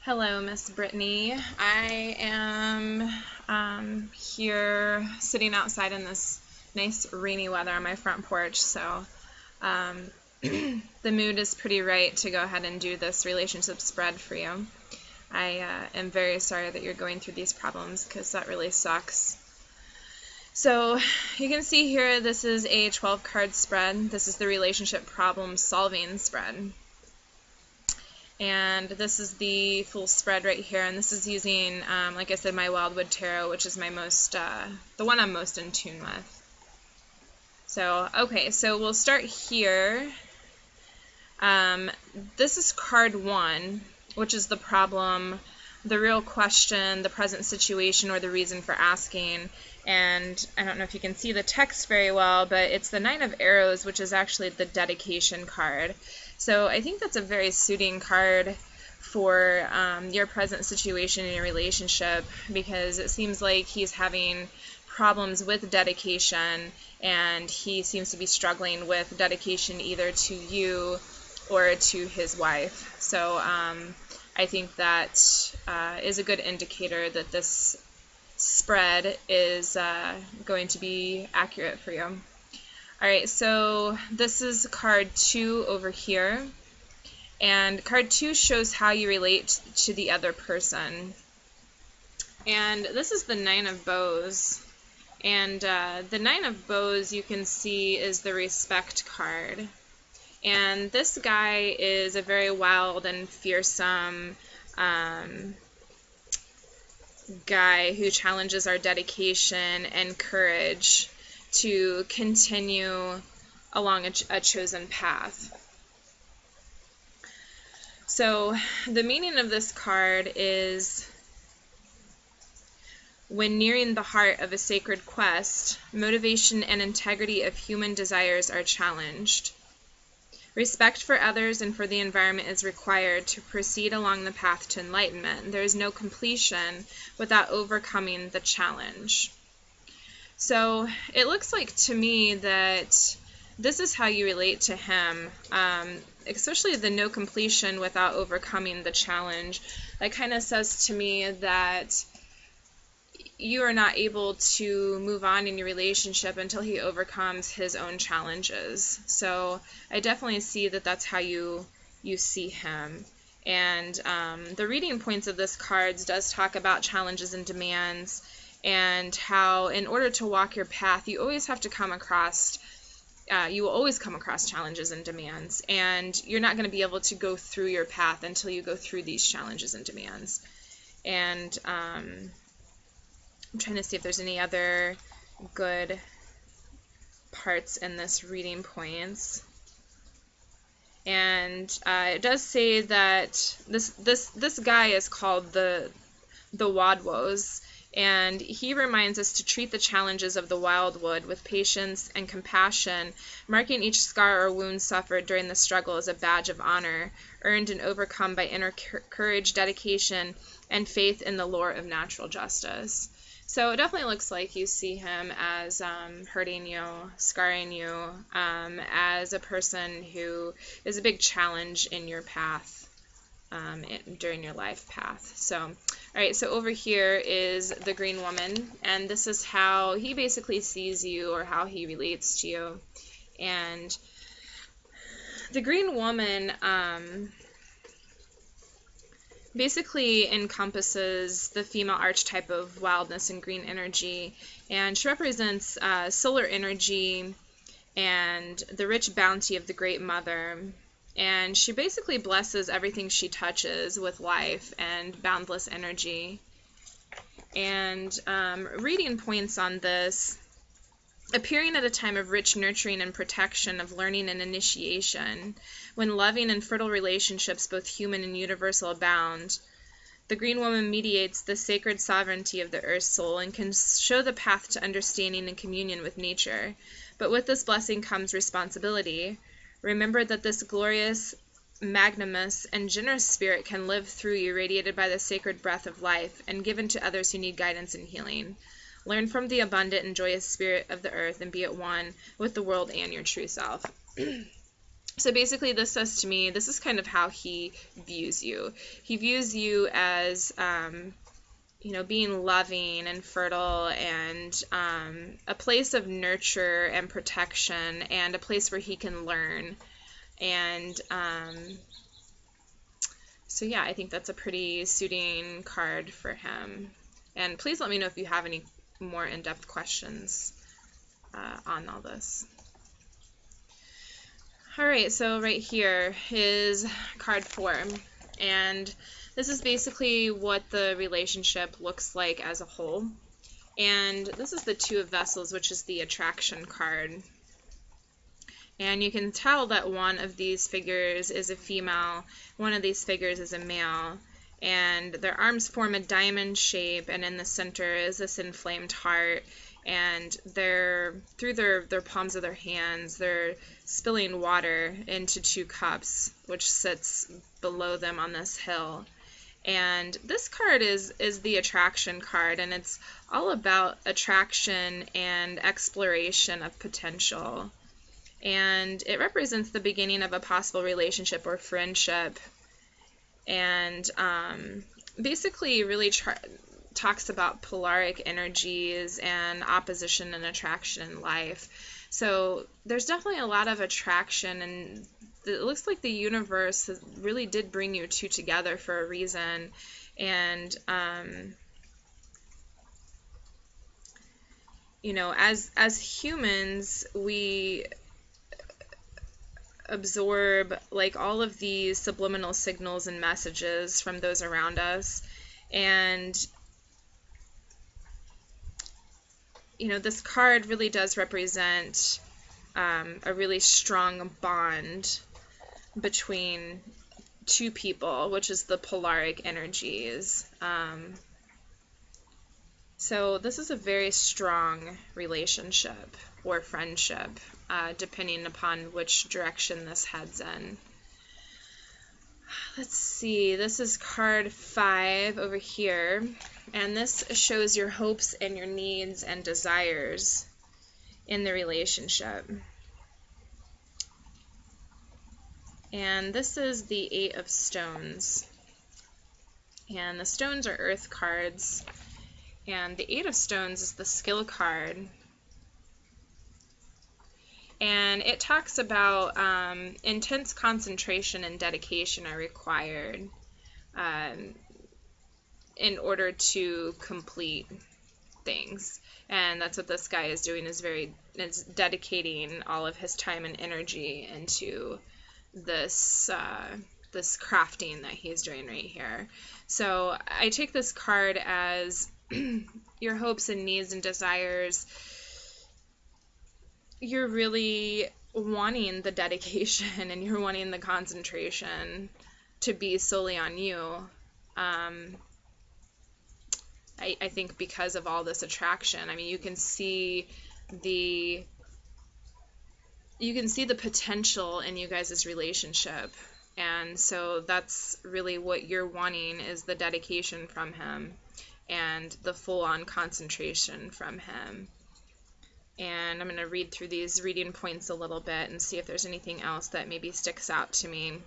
Hello, Miss Brittany. I am here sitting outside in this nice rainy weather on my front porch, so um, the mood is pretty right to go ahead and do this relationship spread for you. I am very sorry that you're going through these problems because that really sucks. So you can see here this is a 12-card spread. This is the relationship problem solving spread. And this is the full spread right here, and this is using, like I said, my Wildwood Tarot, which is my the one I'm most in tune with. So, okay, so we'll start here. This is card 1, which is the problem, the real question, the present situation, or the reason for asking. And I don't know if you can see the text very well, but it's the Nine of Arrows, which is actually the dedication card. So I think that's a very suiting card for your present situation in your relationship, because it seems like he's having problems with dedication, and he seems to be struggling with dedication either to you or to his wife. So I think that is a good indicator that this spread is going to be accurate for you. Alright, so this is card 2 over here, and card 2 shows how you relate to the other person. And this is the Nine of Bows, and the Nine of Bows, you can see, is the respect card. And this guy is a very wild and fearsome guy who challenges our dedication and courage to continue along a chosen path. So the meaning of this card is, when nearing the heart of a sacred quest, motivation and integrity of human desires are challenged. Respect for others and for the environment is required to proceed along the path to enlightenment. There is no completion without overcoming the challenge. So it looks like to me that this is how you relate to him, especially the no completion without overcoming the challenge. That kind of says to me that you are not able to move on in your relationship until he overcomes his own challenges. So I definitely see that that's how you see him. And the reading points of this cards does talk about challenges and demands, and how in order to walk your path, you always have to come across, you will always come across challenges and demands, and you're not going to be able to go through your path until you go through these challenges and demands. And I'm trying to see if there's any other good parts in this reading points. And it does say that this guy is called the Wadwos, and he reminds us to treat the challenges of the wildwood with patience and compassion, marking each scar or wound suffered during the struggle as a badge of honor, earned and overcome by inner courage, dedication, and faith in the lore of natural justice. So it definitely looks like you see him as hurting you, scarring you, as a person who is a big challenge in your path, during your life path. So, all right, so over here is the Green Woman, and this is how he basically sees you, or how he relates to you. And the Green Woman basically encompasses the female archetype of wildness and green energy, and she represents solar energy and the rich bounty of the Great Mother. And she basically blesses everything she touches with life and boundless energy. And reading points on this: appearing at a time of rich nurturing and protection, of learning and initiation, when loving and fertile relationships, both human and universal, abound. The Green Woman mediates the sacred sovereignty of the earth soul and can show the path to understanding and communion with nature. But with this blessing comes responsibility. Remember that this glorious, magnanimous, and generous spirit can live through you, radiated by the sacred breath of life, and given to others who need guidance and healing. Learn from the abundant and joyous spirit of the earth, and be at one with the world and your true self. So basically this says to me, this is kind of how he views you. He views you as, being loving and fertile and a place of nurture and protection and a place where he can learn. And so yeah, I think that's a pretty suiting card for him. And please let me know if you have any more in-depth questions on all this. All right, so right here is card 4, and this is basically what the relationship looks like as a whole. And this is the Two of Vessels, which is the attraction card. And you can tell that one of these figures is a female, one of these figures is a male, and their arms form a diamond shape, and in the center is this inflamed heart. And through their palms of their hands, they're spilling water into 2 cups, which sits below them on this hill. And this card is the attraction card, and it's all about attraction and exploration of potential. And it represents the beginning of a possible relationship or friendship, and basically really talks about polaric energies and opposition and attraction in life. So there's definitely a lot of attraction, and it looks like the universe really did bring you 2 together for a reason. And as humans, we absorb like all of these subliminal signals and messages from those around us. And this card really does represent a really strong bond between 2 people, which is the polaric energies. So this is a very strong relationship or friendship, depending upon which direction this heads in. Let's see, this is card 5 over here, and this shows your hopes and your needs and desires in the relationship. And this is the 8 of Stones. And the stones are earth cards, and the 8 of Stones is the skill card. And it talks about intense concentration and dedication are required in order to complete things. And that's what this guy is doing, is dedicating all of his time and energy into this crafting that he's doing right here. So I take this card as your hopes and needs and desires. You're really wanting the dedication and you're wanting the concentration to be solely on you. I think because of all this attraction, I mean, you can see the potential in you guys' relationship. And so that's really what you're wanting, is the dedication from him and the full-on concentration from him. And I'm going to read through these reading points a little bit and see if there's anything else that maybe sticks out to me.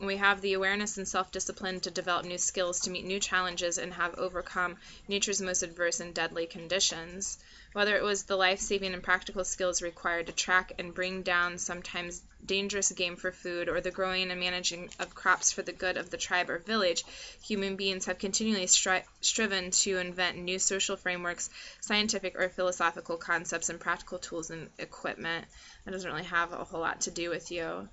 We have the awareness and self-discipline to develop new skills to meet new challenges and have overcome nature's most adverse and deadly conditions. Whether it was the life-saving and practical skills required to track and bring down sometimes dangerous game for food, or the growing and managing of crops for the good of the tribe or village, human beings have continually striven to invent new social frameworks, scientific or philosophical concepts, and practical tools and equipment. That doesn't really have a whole lot to do with you.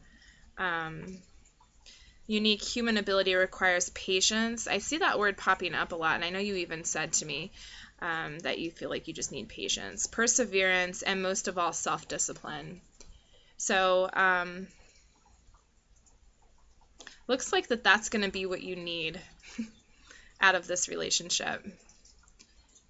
Unique human ability requires patience. I see that word popping up a lot, and I know you even said to me that you feel like you just need patience, perseverance, and most of all, self-discipline. So looks like that's going to be what you need out of this relationship,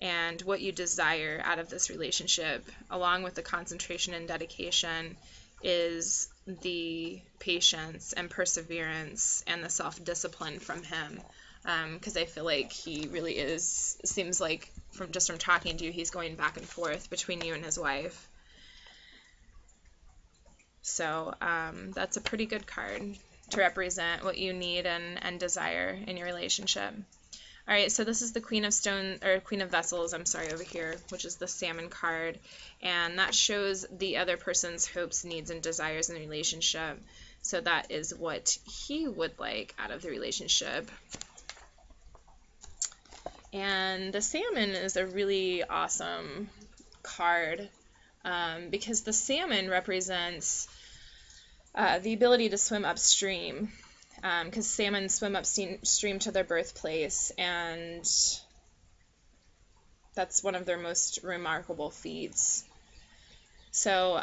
and what you desire out of this relationship, along with the concentration and dedication, is the patience and perseverance and the self-discipline from him, because I feel like he really seems like from talking to you, he's going back and forth between you and his wife. So that's a pretty good card to represent what you need and desire in your relationship. All right, so this is the Queen of Vessels, I'm sorry, over here, which is the Salmon card, and that shows the other person's hopes, needs, and desires in the relationship. So that is what he would like out of the relationship. And the Salmon is a really awesome card because the salmon represents the ability to swim upstream, because salmon swim upstream to their birthplace, and that's one of their most remarkable feats. So,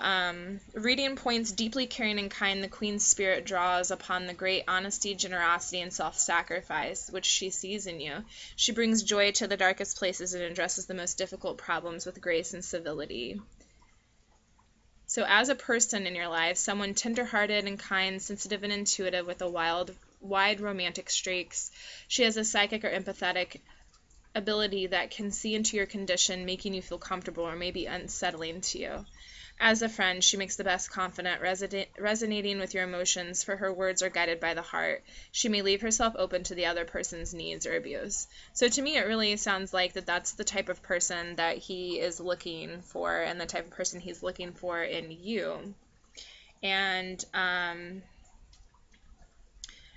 reading points, deeply caring and kind, the Queen's spirit draws upon the great honesty, generosity, and self-sacrifice which she sees in you. She brings joy to the darkest places and addresses the most difficult problems with grace and civility. So as a person in your life, someone tender-hearted and kind, sensitive and intuitive with a wide romantic streaks, she has a psychic or empathetic ability that can see into your condition, making you feel comfortable or maybe unsettling to you. As a friend, she makes the best confidant, resonating with your emotions, for her words are guided by the heart. She may leave herself open to the other person's needs or abuse. So to me, it really sounds like that's the type of person that he is looking for, and the type of person he's looking for in you. And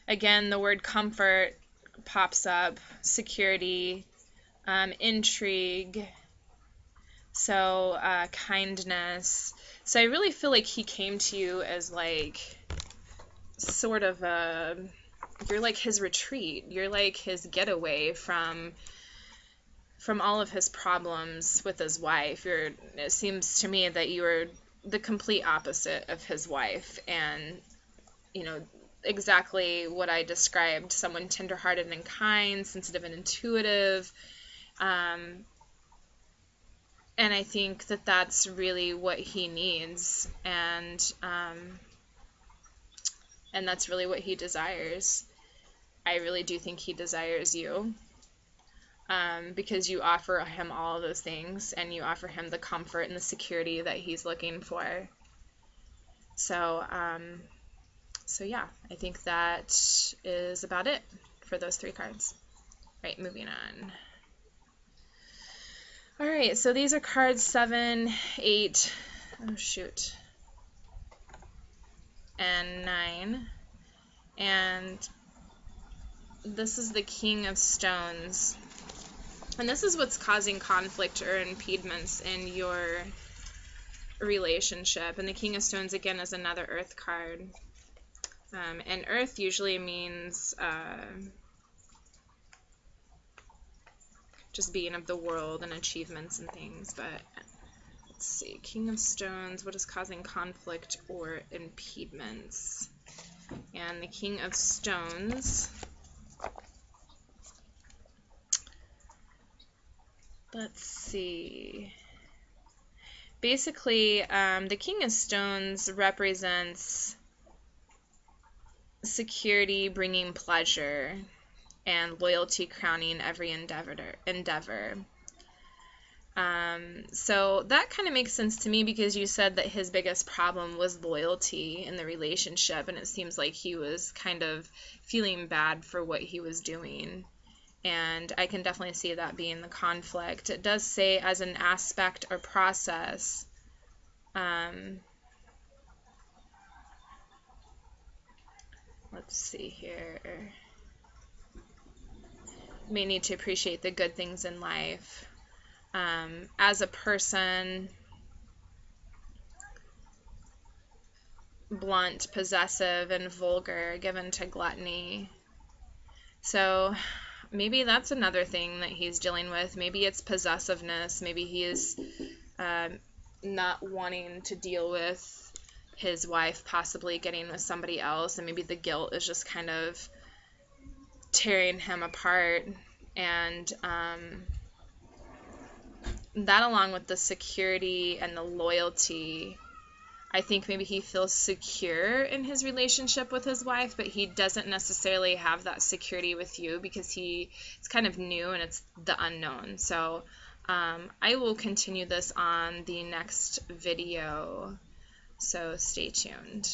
again, the word comfort pops up, security, intrigue, so kindness. So I really feel like he came to you as like sort of you're like his retreat. You're like his getaway from all of his problems with his wife. It seems to me that you are the complete opposite of his wife, and exactly what I described, someone tenderhearted and kind, sensitive and intuitive. And I think that that's really what he needs, and that's really what he desires. I really do think he desires you, because you offer him all of those things, and you offer him the comfort and the security that he's looking for. So, so yeah, I think that is about it for those 3 cards. Right, moving on. All right, so these are cards 7, 8, and 9. And this is the King of Stones. And this is what's causing conflict or impediments in your relationship. And the King of Stones, again, is another Earth card. And Earth usually means just being of the world and achievements and things, but let's see, King of Stones, what is causing conflict or impediments? And the King of Stones, let's see, basically the King of Stones represents security bringing pleasure, and loyalty crowning every endeavor. So that kind of makes sense to me, because you said that his biggest problem was loyalty in the relationship, and it seems like he was kind of feeling bad for what he was doing. And I can definitely see that being the conflict. It does say as an aspect or process. Let's see here. May need to appreciate the good things in life. As a person, blunt, possessive, and vulgar, given to gluttony. So maybe that's another thing that he's dealing with. Maybe it's possessiveness. Maybe he is not wanting to deal with his wife possibly getting with somebody else, and maybe the guilt is just kind of tearing him apart. And that, along with the security and the loyalty, I think maybe he feels secure in his relationship with his wife, but he doesn't necessarily have that security with you, because it's kind of new and it's the unknown. So I will continue this on the next video. So stay tuned.